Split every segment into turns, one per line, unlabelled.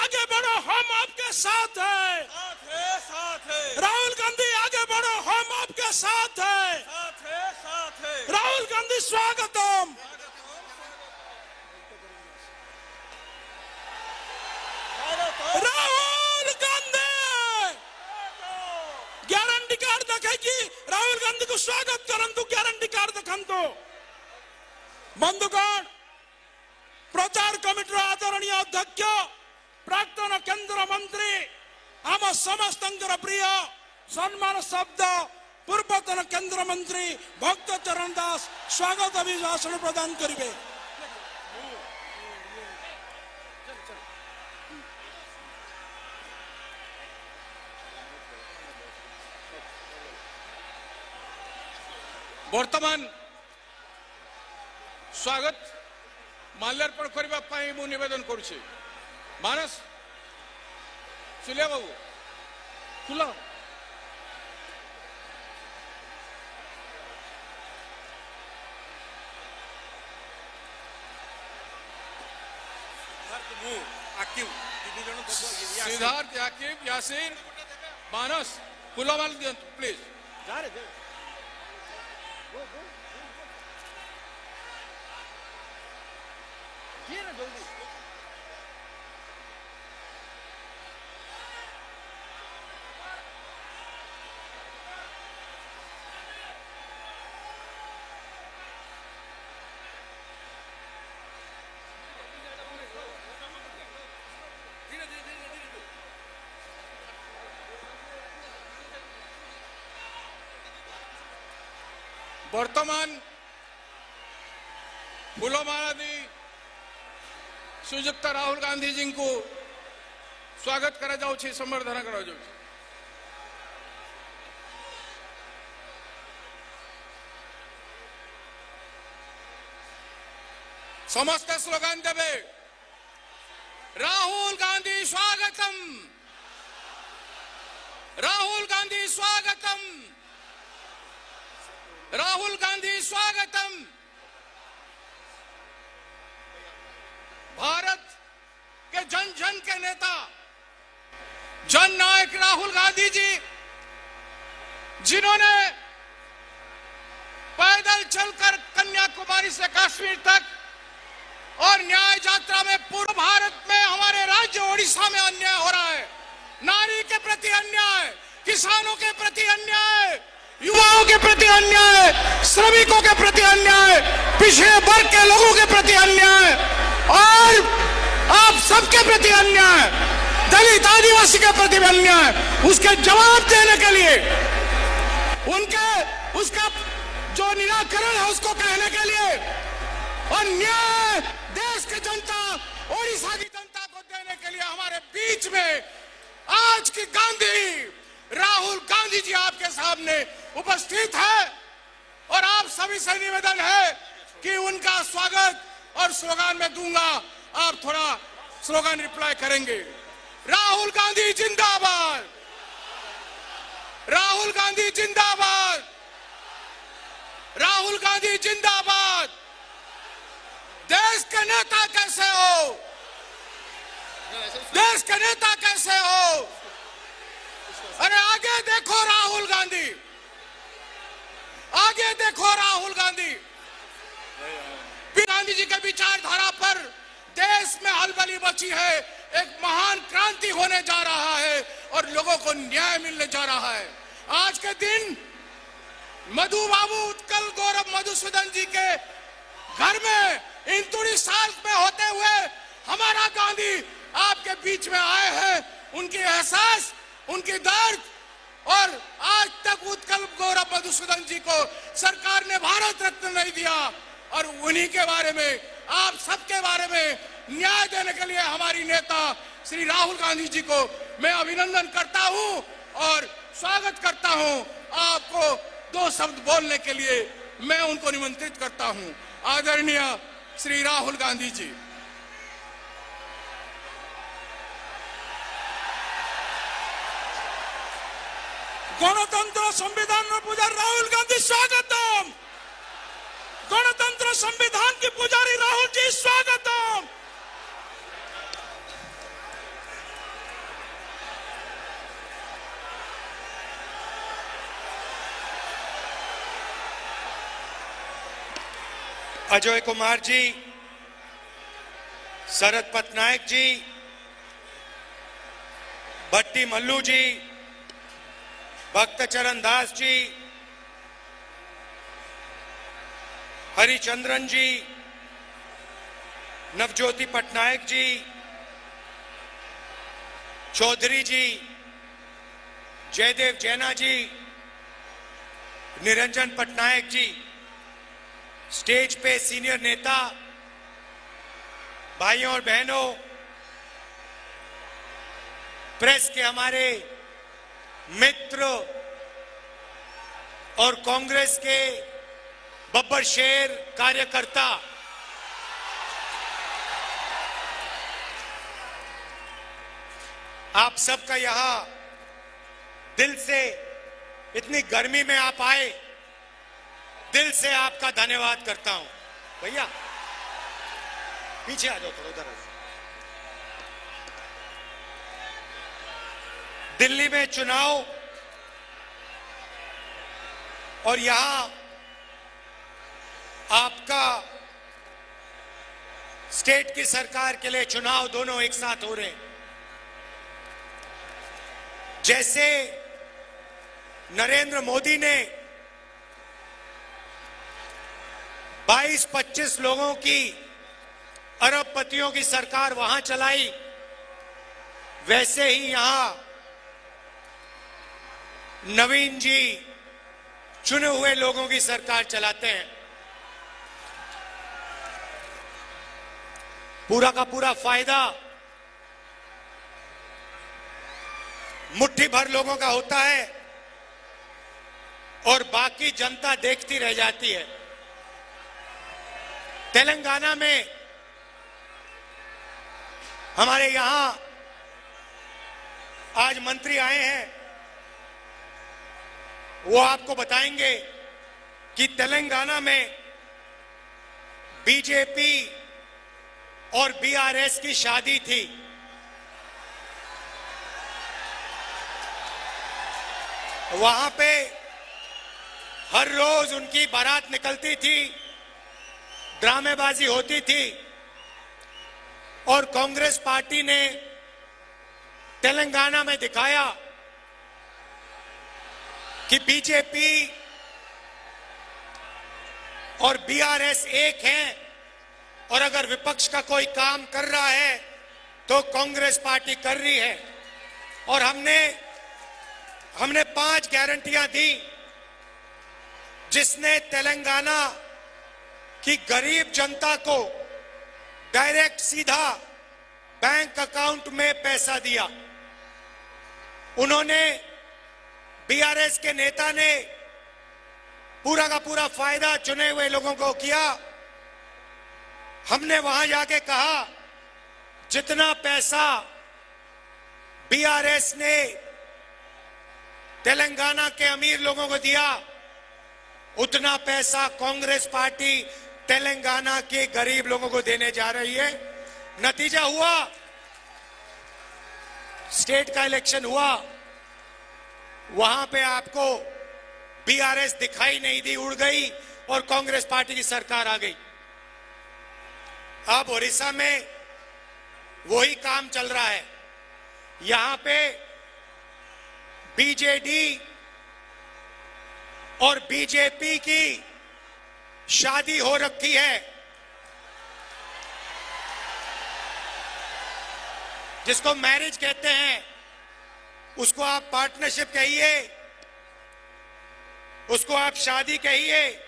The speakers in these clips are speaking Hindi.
आगे बढ़ो, हम आपके साथ हैं।
साथ है, साथ है,
राहुल गांधी आगे बढ़ो, हम आपके साथ हैं।
साथ है, साथ है।
राहुल गांधी स्वागतम। राहुल गांधी ग्यारंटी कार्ड देखेगी। राहुल गांधी को स्वागत करंतु ग्यारंटी कार्ड देखंतु। बंधुगण, प्रचार कमिटी आदरणीय अध्यक्ष प्राक्तन केंद्र मंत्री आम समस्त प्रिय सम्मान शब्द पूर्वतन केंद्र मंत्री भक्त चरण दास स्वागत अभिभाषण प्रदान करेंगे।
वर्तमान स्वागत माल्यार्पण करने मु निवेदन करुछि। मानस सुलिया बाबू खुला सिद्धार्थ याकीब यासीन मानस फुलमाल दियंतु प्लीज। वर्तमान फूलमाला दी श्रीजुक्त राहुल गांधी जी को स्वागत करा जाउछि, संबर्धना करा जाउछि। समस्त स्लोगान देवे। राहुल गांधी स्वागतम, राहुल गांधी स्वागतम, राहुल गांधी स्वागतम। भारत के जन जन के नेता जन नायक राहुल गांधी जी, जिन्होंने पैदल चलकर कन्याकुमारी से कश्मीर तक और न्याय यात्रा में पूर्व भारत में हमारे राज्य ओडिशा में अन्याय हो रहा है, नारी के प्रति अन्याय, किसानों के प्रति अन्याय, युवाओं के प्रति अन्याय, श्रमिकों के प्रति अन्याय, पिछड़े वर्ग के लोगों के प्रति अन्याय और आप सबके प्रति अन्याय, दलित आदिवासी के प्रति अन्याय, उसके जवाब देने के लिए उसका जो निराकरण है उसको कहने के लिए और न्याय देश की जनता, ओडिशा की जनता को देने के लिए हमारे बीच में आज की गांधी राहुल गांधी जी आपके सामने उपस्थित है और आप सभी से निवेदन है कि उनका स्वागत और स्लोगान में दूंगा, आप थोड़ा स्लोगान रिप्लाई करेंगे। राहुल गांधी जिंदाबाद, राहुल गांधी जिंदाबाद, राहुल गांधी जिंदाबाद। देश के नेता कैसे हो, देश के नेता कैसे हो? अरे आगे देखो राहुल गांधी, आगे देखो राहुल गांधी। गांधी जी के विचारधारा पर देश में हलबली मची है, एक महान क्रांति होने जा रहा है और लोगों को न्याय मिलने जा रहा है। आज के दिन मधु बाबू उत्कल गौरव मधुसूदन जी के घर में इंतुड़ी साल में होते हुए हमारा गांधी आपके बीच में आए हैं। उनकी एहसास, उनकी दर्द और आज तक उत्कल गौरव मधुसूदन जी को सरकार ने भारत रत्न नहीं दिया और उन्हीं के बारे में, आप सबके बारे में न्याय देने के लिए हमारी नेता श्री राहुल गांधी जी को मैं अभिनंदन करता हूं और स्वागत करता हूं। आपको दो शब्द बोलने के लिए मैं उनको निमंत्रित करता हूं। आदरणीय श्री राहुल गांधी जी।
गणतंत्र संविधान पुजारी राहुल गांधी स्वागतम। गणतंत्र संविधान की पुजारी राहुल जी स्वागतम।
अजय कुमार जी, शरद पटनायक जी, भट्टी मल्लू जी, भक्तचरण दास जी, हरिचंद्रन जी, नवज्योति पटनायक जी, चौधरी जी, जयदेव जैना जी, निरंजन पटनायक जी, स्टेज पे सीनियर नेता, भाइयों और बहनों, प्रेस के हमारे मित्र और कांग्रेस के बब्बर शेर कार्यकर्ता, आप सबका यहां दिल से, इतनी गर्मी में आप आए, दिल से आपका धन्यवाद करता हूं। भैया पीछे आ जाओ थोड़ा, उधर दिल्ली में चुनाव और यहां आपका स्टेट की सरकार के लिए चुनाव, दोनों एक साथ हो रहे हैं। जैसे नरेंद्र मोदी ने 22-25 लोगों की, अरबपतियों की सरकार वहां चलाई, वैसे ही यहां नवीन जी चुने हुए लोगों की सरकार चलाते हैं। पूरा का पूरा फायदा मुट्ठी भर लोगों का होता है और बाकी जनता देखती रह जाती है। तेलंगाना में हमारे यहां आज मंत्री आए हैं, वो आपको बताएंगे कि तेलंगाना में बीजेपी और बीआरएस की शादी थी। वहां पे हर रोज उनकी बारात निकलती थी, ड्रामेबाजी होती थी और कांग्रेस पार्टी ने तेलंगाना में दिखाया कि बीजेपी और बीआरएस एक हैं और अगर विपक्ष का कोई काम कर रहा है तो कांग्रेस पार्टी कर रही है। और हमने 5 गारंटियां दी जिसने तेलंगाना की गरीब जनता को डायरेक्ट सीधा बैंक अकाउंट में पैसा दिया। उन्होंने, बीआरएस के नेता ने पूरा का पूरा फायदा चुने हुए लोगों को किया। हमने वहां जाके कहा जितना पैसा बीआरएस ने तेलंगाना के अमीर लोगों को दिया, उतना पैसा कांग्रेस पार्टी तेलंगाना के गरीब लोगों को देने जा रही है। नतीजा हुआ, स्टेट का इलेक्शन हुआ, वहां पे आपको बीआरएस दिखाई नहीं दी, उड़ गई और कांग्रेस पार्टी की सरकार आ गई। अब ओडिशा में वही काम चल रहा है। यहां पे बीजेडी और बीजेपी की शादी हो रखी है, जिसको मैरिज कहते हैं, उसको आप पार्टनरशिप कहिए, उसको आप शादी कहिए,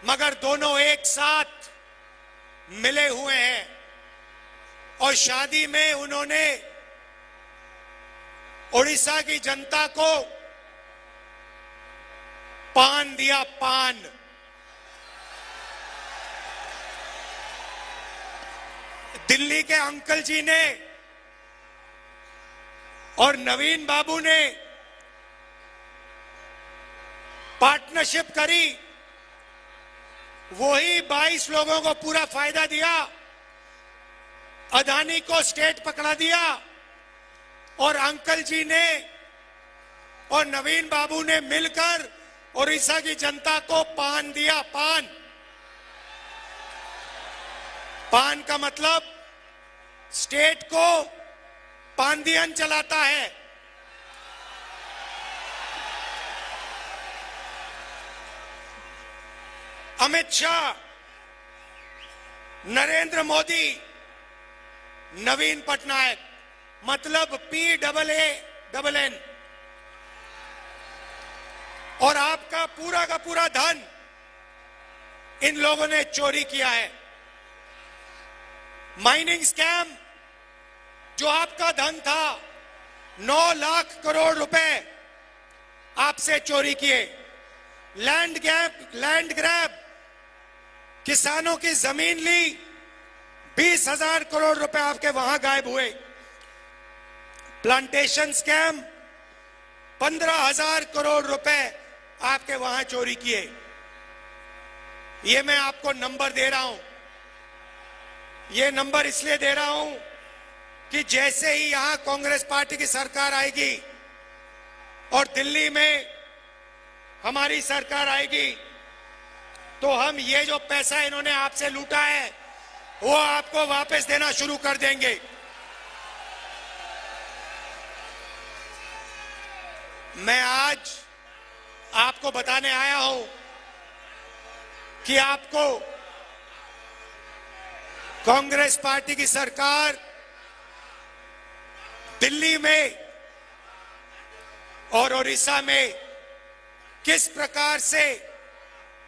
मगर दोनों एक साथ मिले हुए हैं। और शादी में उन्होंने ओडिशा की जनता को पान दिया, पान। दिल्ली के अंकल जी ने और नवीन बाबू ने पार्टनरशिप करी, वही 22 लोगों को पूरा फायदा दिया, अदानी को स्टेट पकड़ा दिया और अंकल जी ने और नवीन बाबू ने मिलकर ओडिशा की जनता को पान दिया, पान। पान का मतलब स्टेट को पांदियन चलाता है। अमित शाह, नरेंद्र मोदी, नवीन पटनायक, मतलब PAAN, और आपका पूरा का पूरा धन इन लोगों ने चोरी किया है। माइनिंग स्कैम, जो आपका धन था, 9 लाख करोड़ रुपए आपसे चोरी किए। लैंड ग्रैब, किसानों की जमीन ली, 20,000 करोड़ रुपए आपके वहां गायब हुए। प्लांटेशन स्कैम, 15,000 करोड़ रुपए आपके वहां चोरी किए। ये मैं आपको नंबर दे रहा हूं। ये नंबर इसलिए दे रहा हूं कि जैसे ही यहां कांग्रेस पार्टी की सरकार आएगी और दिल्ली में हमारी सरकार आएगी, तो हम ये जो पैसा इन्होंने आपसे लूटा है वो आपको वापस देना शुरू कर देंगे। मैं आज आपको बताने आया हूं कि आपको कांग्रेस पार्टी की सरकार दिल्ली में और उड़ीसा में किस प्रकार से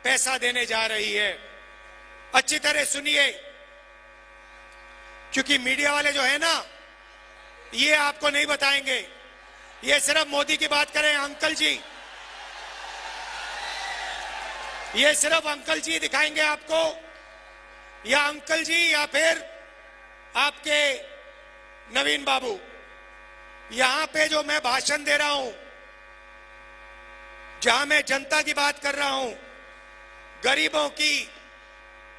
पैसा देने जा रही है। अच्छी तरह सुनिए, क्योंकि मीडिया वाले जो है ना, ये आपको नहीं बताएंगे। ये सिर्फ मोदी की बात करें, अंकल जी, ये सिर्फ अंकल जी दिखाएंगे आपको, या अंकल जी या फिर आपके नवीन बाबू। यहां पे जो मैं भाषण दे रहा हूं, जहां मैं जनता की बात कर रहा हूं, गरीबों की,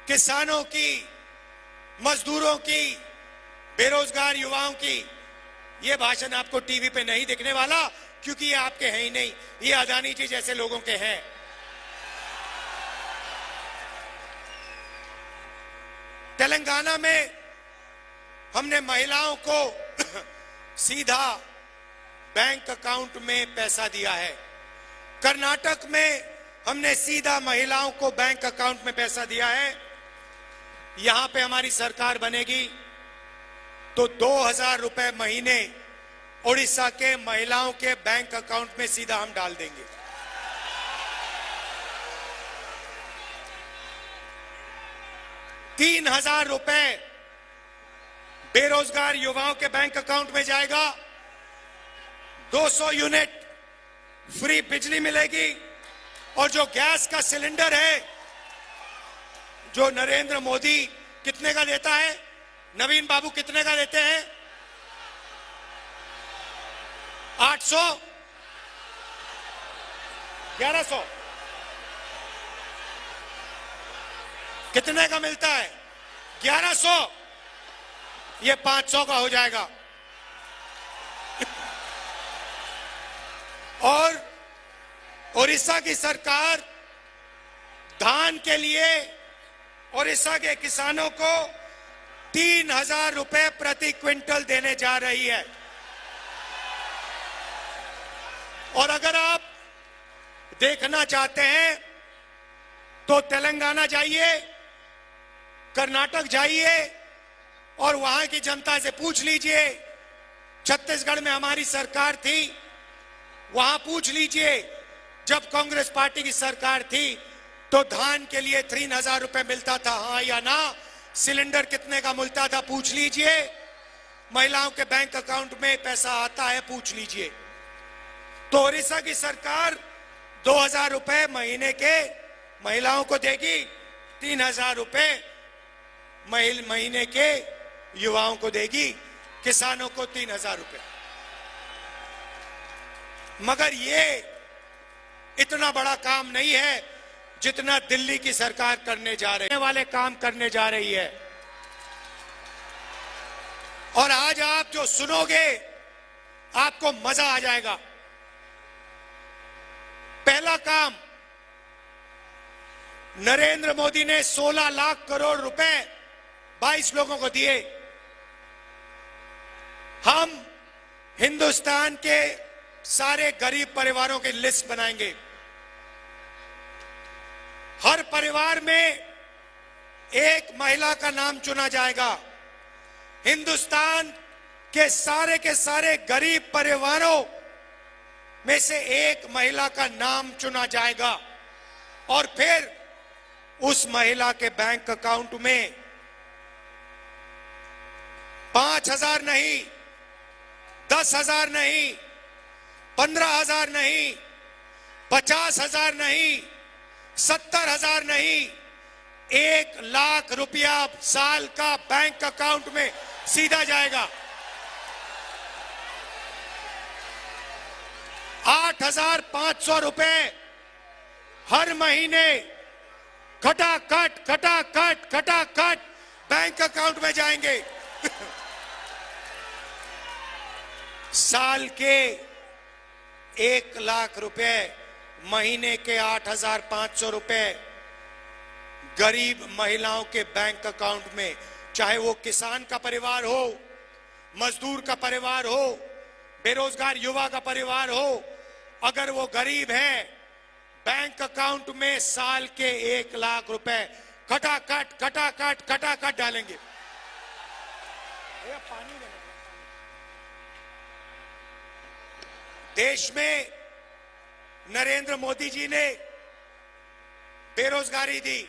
किसानों की, मजदूरों की, बेरोजगार युवाओं की, ये भाषण आपको टीवी पे नहीं दिखने वाला, क्योंकि ये आपके हैं ही नहीं, ये अदानी जी जैसे लोगों के हैं। तेलंगाना में हमने महिलाओं को सीधा बैंक अकाउंट में पैसा दिया है। कर्नाटक में हमने सीधा महिलाओं को बैंक अकाउंट में पैसा दिया है। यहां पे हमारी सरकार बनेगी तो 2,000 रुपए महीने उड़ीसा के महिलाओं के बैंक अकाउंट में सीधा हम डाल देंगे। ₹3,000 रुपए बेरोजगार युवाओं के बैंक अकाउंट में जाएगा। 200 यूनिट फ्री बिजली मिलेगी। और जो गैस का सिलेंडर है, जो नरेंद्र मोदी कितने का देता है, नवीन बाबू कितने का देते हैं? 800, 1100, कितने का मिलता है? 1100। ये 500 का हो जाएगा। और उड़ीसा की सरकार धान के लिए उड़ीसा के किसानों को 3,000 रुपए प्रति क्विंटल देने जा रही है। और अगर आप देखना चाहते हैं तो तेलंगाना जाइए, कर्नाटक जाइए और वहां की जनता से पूछ लीजिए। छत्तीसगढ़ में हमारी सरकार थी, वहां पूछ लीजिए, जब कांग्रेस पार्टी की सरकार थी तो धान के लिए 3,000 रुपए मिलता था, हाँ या ना? सिलेंडर कितने का मिलता था, पूछ लीजिए। महिलाओं के बैंक अकाउंट में पैसा आता है, पूछ लीजिए। तो उड़ीसा की सरकार 2,000 रुपए महीने के महिलाओं को देगी, 3,000 रुपए महीने के युवाओं को देगी, किसानों को 3,000 रुपए। मगर ये इतना बड़ा काम नहीं है जितना दिल्ली की सरकार करने जा रही है, वाले काम करने जा रही है। और आज आप जो सुनोगे आपको मजा आ जाएगा। पहला काम, नरेंद्र मोदी ने 16 लाख करोड़ रुपए 22 लोगों को दिए। हम हिंदुस्तान के सारे गरीब परिवारों की लिस्ट बनाएंगे। हर परिवार में एक महिला का नाम चुना जाएगा। हिंदुस्तान के सारे गरीब परिवारों में से एक महिला का नाम चुना जाएगा और फिर उस महिला के बैंक अकाउंट में 5,000 नहीं, 10,000 नहीं, 15,000 नहीं, 50,000 नहीं, 70,000 नहीं, 1 लाख रुपया साल का बैंक अकाउंट में सीधा जाएगा। 8,500 रुपए हर महीने खटाखट बैंक अकाउंट में जाएंगे। साल के 1 लाख रुपए, महीने के 8,500 रुपए गरीब महिलाओं के बैंक अकाउंट में, चाहे वो किसान का परिवार हो, मजदूर का परिवार हो, बेरोजगार युवा का परिवार हो, अगर वो गरीब है, बैंक अकाउंट में साल के 1 लाख रुपए खटाखट डालेंगे। देश में नरेंद्र मोदी जी ने बेरोजगारी दी।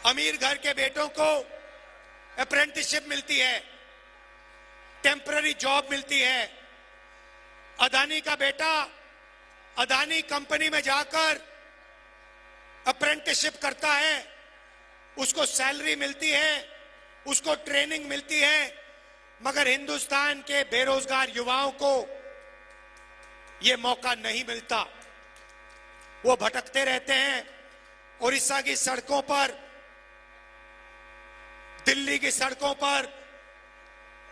अमीर घर के बेटों को अप्रेंटिसशिप मिलती है, टेम्पररी जॉब मिलती है। अदानी का बेटा अदानी कंपनी में जाकर अप्रेंटिसशिप करता है, उसको सैलरी मिलती है, उसको ट्रेनिंग मिलती है। मगर हिंदुस्तान के बेरोजगार युवाओं को यह मौका नहीं मिलता। वो भटकते रहते हैं उड़ीसा की सड़कों पर, दिल्ली की सड़कों पर,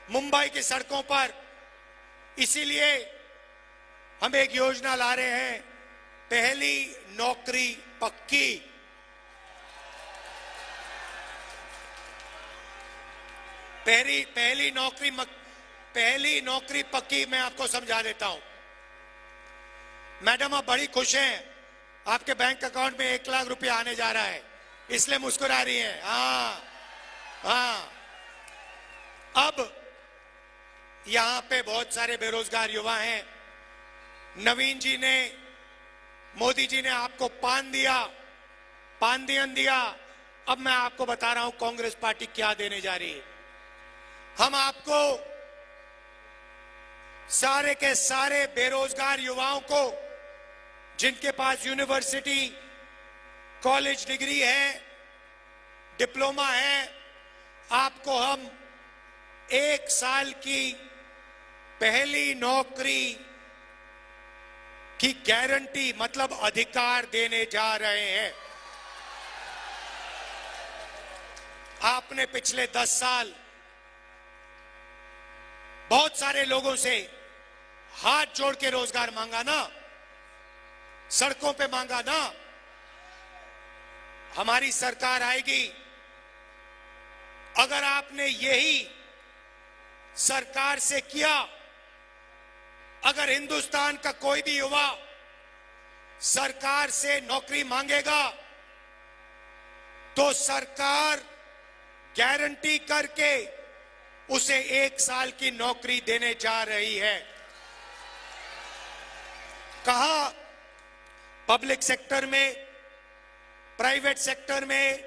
मुंबई की सड़कों पर। इसीलिए हम एक योजना ला रहे हैं, पहली नौकरी पक्की। पहली नौकरी पक्की मैं आपको समझा देता हूं। मैडम आप बड़ी खुश हैं, आपके बैंक अकाउंट में 1 लाख रुपया आने जा रहा है, इसलिए मुस्कुरा रही हैं। हाँ, अब यहां पे बहुत सारे बेरोजगार युवा हैं। नवीन जी ने, मोदी जी ने आपको पानदियन दिया। अब मैं आपको बता रहा हूं कांग्रेस पार्टी क्या देने जा रही है। हम आपको सारे के सारे बेरोजगार युवाओं को, जिनके पास यूनिवर्सिटी कॉलेज डिग्री है, डिप्लोमा है, आपको हम 1 साल की पहली नौकरी की गारंटी मतलब अधिकार देने जा रहे हैं। आपने पिछले 10 साल बहुत सारे लोगों से हाथ जोड़ के रोजगार मांगा ना, सड़कों पे मांगा ना। हमारी सरकार आएगी, अगर आपने यही सरकार से किया, अगर हिंदुस्तान का कोई भी युवा सरकार से नौकरी मांगेगा तो सरकार गारंटी करके उसे 1 साल की नौकरी देने जा रही है। कहा पब्लिक सेक्टर में, प्राइवेट सेक्टर में,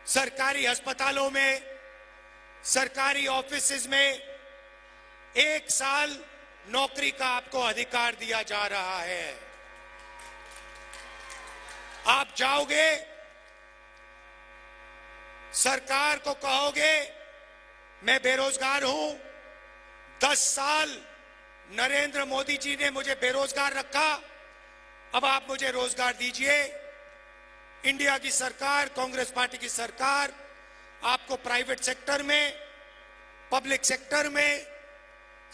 सरकारी अस्पतालों में, सरकारी ऑफिसेज में 1 साल नौकरी का आपको अधिकार दिया जा रहा है। आप जाओगे, सरकार को कहोगे मैं बेरोजगार हूं, 10 साल नरेंद्र मोदी जी ने मुझे बेरोजगार रखा, अब आप मुझे रोजगार दीजिए। इंडिया की सरकार, कांग्रेस पार्टी की सरकार आपको प्राइवेट सेक्टर में, पब्लिक सेक्टर में,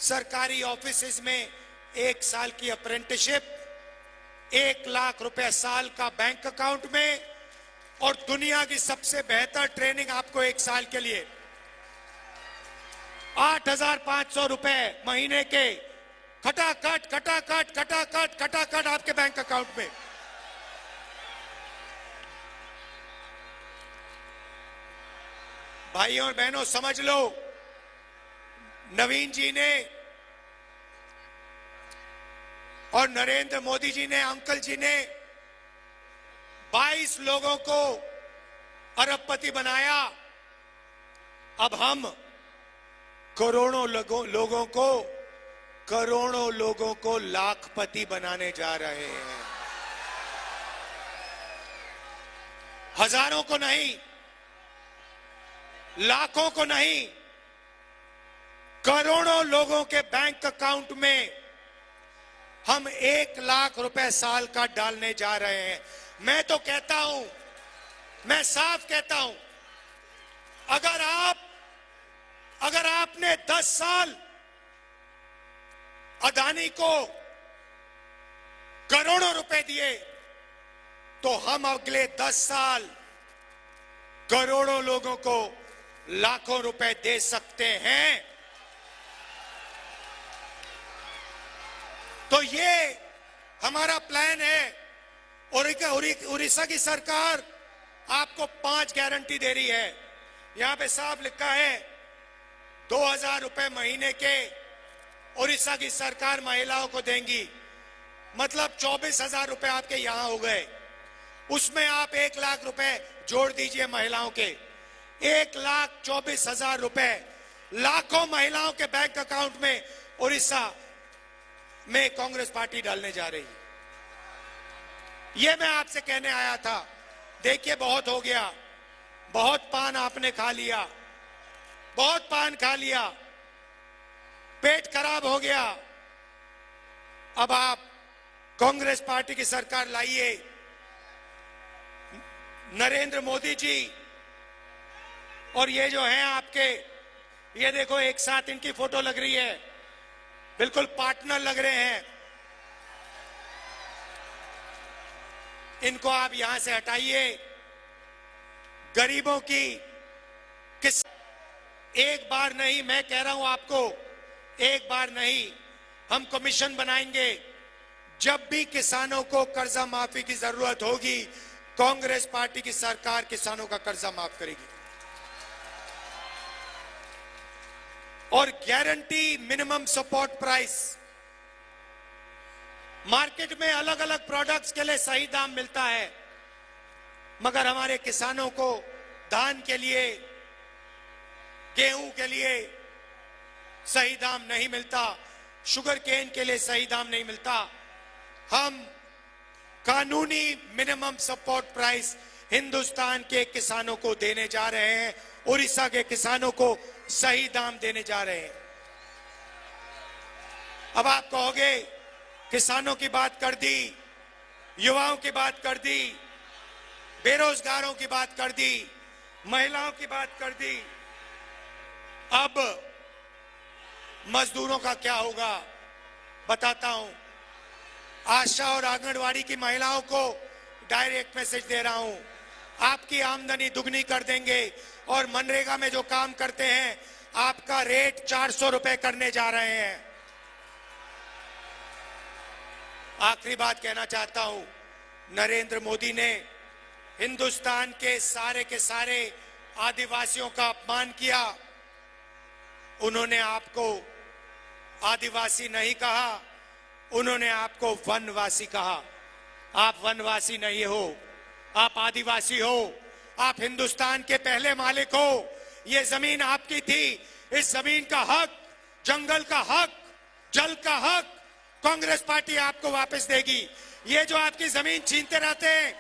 सरकारी ऑफिसेज में 1 साल की अप्रेंटिसशिप 1 लाख रुपए साल का बैंक अकाउंट में और दुनिया की सबसे बेहतर ट्रेनिंग आपको 1 साल के लिए 8,500 रुपए महीने के खटाखट खटाखट खटाखट खटाखट आपके बैंक अकाउंट में। भाइयों और बहनों, समझ लो, नवीन जी ने और नरेंद्र मोदी जी ने, अंकल जी ने 22 लोगों को अरबपति बनाया। अब हम करोड़ों लोगों को लाखपति बनाने जा रहे हैं। हजारों को नहीं, लाखों को नहीं, करोड़ों लोगों के बैंक अकाउंट में हम 1 लाख रुपए साल का डालने जा रहे हैं। मैं तो कहता हूं, मैं साफ कहता हूं, अगर आपने 10 साल अदानी को करोड़ों रुपए दिए तो हम अगले 10 साल करोड़ों लोगों को लाखों रुपए दे सकते हैं। तो ये हमारा प्लान है। उड़ीसा की सरकार आपको 5 गारंटी दे रही है। यहां पे साफ लिखा है 2,000 रुपए महीने के उड़ीसा की सरकार महिलाओं को देंगी, मतलब 24,000 रुपए आपके यहां हो गए। उसमें आप 1 लाख रुपए जोड़ दीजिए महिलाओं के, 1,24,000 रुपए लाखों महिलाओं के बैंक अकाउंट में उड़ीसा में कांग्रेस पार्टी डालने जा रही है। ये मैं आपसे कहने आया था। देखिए, बहुत हो गया, बहुत पान आपने खा लिया, बहुत पान खा लिया, पेट खराब हो गया। अब आप कांग्रेस पार्टी की सरकार लाइए। नरेंद्र मोदी जी और ये जो हैं आपके, ये देखो एक साथ इनकी फोटो लग रही है, बिल्कुल पार्टनर लग रहे हैं। इनको आप यहां से हटाइए। गरीबों की किस एक बार नहीं, मैं कह रहा हूं आपको, एक बार नहीं, हम कमीशन बनाएंगे। जब भी किसानों को कर्जा माफी की जरूरत होगी, कांग्रेस पार्टी की सरकार किसानों का कर्जा माफ करेगी। और guarantee minimum support price, market में अलग अलग प्रोडक्ट्स के लिए सही दाम मिलता है, मगर हमारे किसानों को धान के लिए, गेहूं के लिए सही दाम नहीं मिलता, शुगर केन के लिए सही दाम नहीं मिलता। हम कानूनी मिनिमम सपोर्ट प्राइस हिंदुस्तान के किसानों को देने जा रहे हैं, उड़ीसा के किसानों को सही दाम देने जा रहे हैं। अब आप कहोगे किसानों की बात कर दी, युवाओं की बात कर दी, बेरोजगारों की बात कर दी, महिलाओं की बात कर दी, अब मजदूरों का क्या होगा बताता हूं। आशा और आंगनवाड़ी की महिलाओं को डायरेक्ट मैसेज दे रहा हूं, आपकी आमदनी दुगनी कर देंगे और मनरेगा में जो काम करते हैं आपका रेट 400 रुपए करने जा रहे हैं। आखिरी बात कहना चाहता हूं, नरेंद्र मोदी ने हिंदुस्तान के सारे आदिवासियों का अपमान किया। उन्होंने आपको आदिवासी नहीं कहा, उन्होंने आपको वनवासी कहा। आप वनवासी नहीं हो, आप आदिवासी हो। आप हिंदुस्तान के पहले मालिक हो। ये जमीन आपकी थी, इस जमीन का हक, जंगल का हक, जल का हक कांग्रेस पार्टी आपको वापस देगी। ये जो आपकी जमीन छीनते रहते हैं,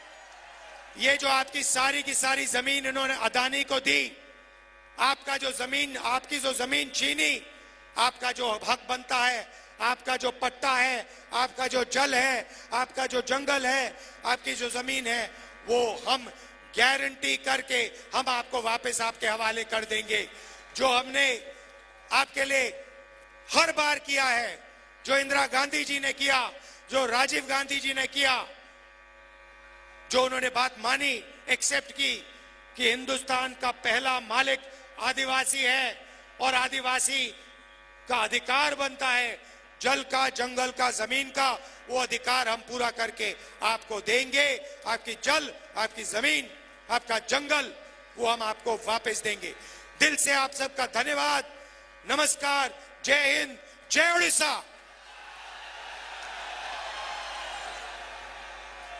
ये जो आपकी सारी की सारी जमीन इन्होंने अदानी को दी, आपका जो जमीन, आपकी जो जमीन छीनी, आपका जो हक बनता है, आपका जो पट्टा है, आपका जो जल है, आपका जो जंगल है, आपकी जो जमीन है, वो हम गारंटी करके हम आपको वापस आपके हवाले कर देंगे। जो हमने आपके लिए हर बार किया है, जो इंदिरा गांधी जी ने किया, जो राजीव गांधी जी ने किया, जो उन्होंने बात मानी, एक्सेप्ट की कि हिंदुस्तान का पहला मालिक आदिवासी है और आदिवासी का अधिकार बनता है जल का, जंगल का, जमीन का, वो अधिकार हम पूरा करके आपको देंगे। आपकी जल, आपकी जमीन, आपका जंगल, वो हम आपको वापस देंगे। दिल से आप सबका धन्यवाद। नमस्कार, जय हिंद, जय उड़ीसा।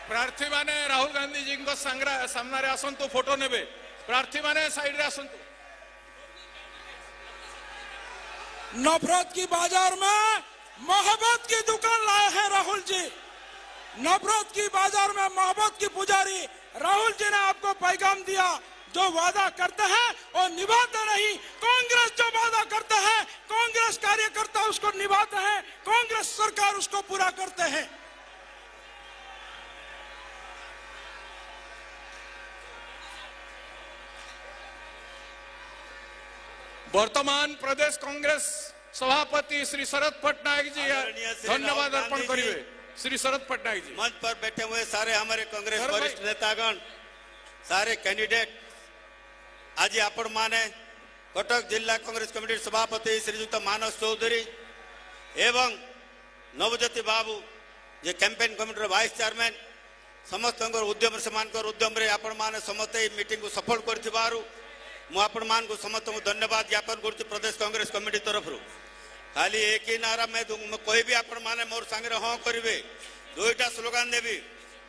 प्रार्थी माने राहुल गांधी जी को सामने आसतु, फोटो नेबे। प्रार्थी माने साइड रे आसतु।
नफरत की बाजार में मोहब्बत की दुकान लाए हैं राहुल जी। नफरत की बाजार में मोहब्बत की पुजारी राहुल जी ने आपको पैगाम दिया, जो वादा करते हैं और निभाते नहीं। कांग्रेस जो वादा करते हैं, कांग्रेस कार्यकर्ता उसको निभाते हैं, कांग्रेस सरकार उसको पूरा करते हैं।
वर्तमान प्रदेश कांग्रेस सभापति श्री शरद पटनायक जी धन्यवाद अर्पण करिए। श्री शरद पटनायक जी
मंच पर बैठे हुए सारे हमारे कांग्रेस वरिष्ठ नेतागण, सारे कैंडिडेट, आज आपण माने कटक जिला कांग्रेस कमिटी सभापति श्रीजुक्त मानस चौधरी एवं नवज्योति बाबू जे कैंपेन कमिटी वाइस चेयरमैन, समस्त उद्यम से मानकर उद्यम रे आपण माने समस्त मीटिंग को सफल कर मुझे समस्त को धन्यवाद ज्ञापन कर प्रदेश कांग्रेस कमिटी तरफ खाली एक ही नारा में कोई भी आपण माने मोर सांगे हाँ करेंगे। दुईटा स्लोगान देवी।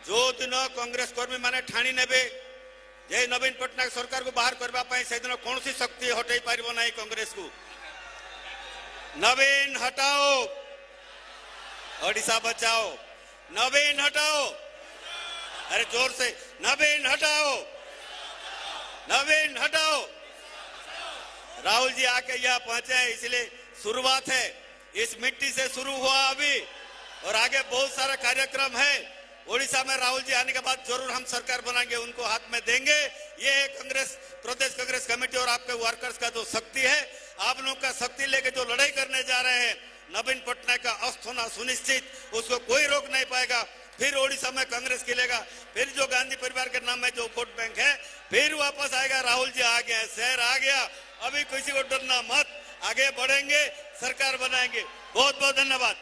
जो दिन कांग्रेस कर्मी माने ठाणी नेबे जे नवीन पटनायक सरकार को बाहर करने से दिन कौन सी शक्ति हटई पार ना कांग्रेस को। नवीन हटाओ, ओडिशा बचाओ, नवीन हटाओ, अरे जोर से नवीन हटाओ, नवीन हटाओ। राहुल जी आके यहाँ पहुंचे हैं, इसलिए शुरुआत है, इस मिट्टी से शुरू हुआ अभी और आगे बहुत सारा कार्यक्रम है। ओडिशा में राहुल जी आने के बाद जरूर हम सरकार बनाएंगे, उनको हाथ में देंगे। ये है कांग्रेस, प्रदेश कांग्रेस कमेटी और आपके वर्कर्स का जो शक्ति है, आप लोगों का शक्ति लेके जो लड़ाई करने जा रहे हैं, नवीन पटनायक का अस्त होना सुनिश्चित, उसको कोई रोक नहीं पाएगा। फिर ओडिशा में कांग्रेस खिलेगा, फिर जो गांधी परिवार के नाम में जो वोट बैंक है फिर वापस आएगा। राहुल जी आ गया, शहर आ गया, अभी किसी को डरना मत, आगे बढ़ेंगे, सरकार बनाएंगे। बहुत बहुत धन्यवाद।